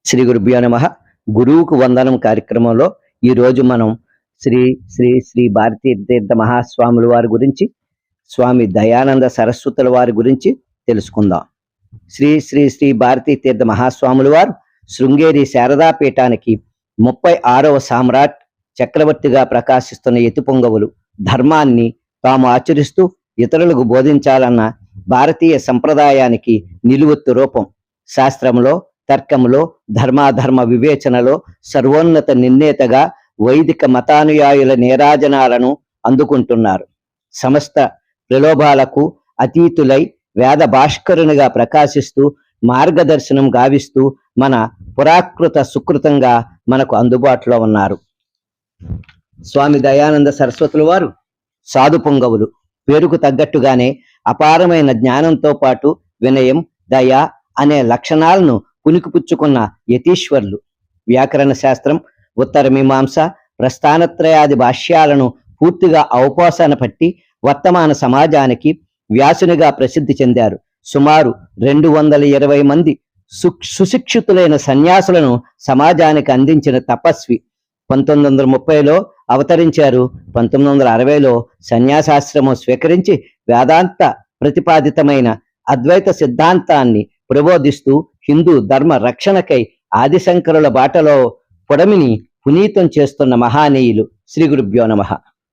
శ్రీ గురుభ్యో నమః. గురువుకు వందనం కార్యక్రమంలో ఈరోజు మనం శ్రీ శ్రీ శ్రీ భారతీ తీర్థ మహాస్వాముల వారి గురించి, స్వామి దయానంద సరస్వతుల వారి గురించి తెలుసుకుందాం. శ్రీ శ్రీ శ్రీ భారతీ తీర్థ మహాస్వాముల వారు శృంగేరి శారదాపీఠానికి 36వ సామ్రాట్ చక్రవర్తిగా ప్రకాశిస్తున్న యతిపొంగవులు. ధర్మాన్ని తాము ఆచరిస్తూ ఇతరులకు బోధించాలన్న భారతీయ సంప్రదాయానికి నిలువెత్తు రూపం. శాస్త్రంలో, తర్కంలో, ధర్మాధర్మ వివేచనలో సర్వోన్నత నిర్ణేతగా వైదిక మతానుయాయుల నీరాజనాలను అందుకుంటున్నారు. సమస్త ప్రలోభాలకు అతీతులై వేద భాస్కరునిగా ప్రకాశిస్తూ మార్గదర్శనం గావిస్తూ మన పురాకృత సుకృతంగా మనకు అందుబాటులో ఉన్నారు. స్వామి దయానంద సరస్వతుల వారు సాధు పొంగవులు. పేరుకు తగ్గట్టుగానే అపారమైన జ్ఞానంతో పాటు వినయం, దయ అనే లక్షణాలను పుణికిపుచ్చుకున్న యతీశ్వర్లు. వ్యాకరణ శాస్త్రం, ఉత్తర మీమాంస, ప్రస్థానత్రయాది భాష్యాలను పూర్తిగా అవపోసన పట్టి వర్తమాన సమాజానికి వ్యాసునిగా ప్రసిద్ధి చెందారు. సుమారు 220 మంది సుశిక్షితులైన సన్యాసులను సమాజానికి అందించిన తపస్వి. 1930లో అవతరించారు. 1960లో సన్యాసాశ్రమం స్వీకరించి వేదాంత ప్రతిపాదితమైన అద్వైత సిద్ధాంతాన్ని ప్రబోధిస్తూ హిందూ ధర్మ రక్షణకై ఆదిశంకరుల బాటలో పొడమిని పునీతం చేస్తున్న మహానీయులు. శ్రీ గురుభ్యో నమః.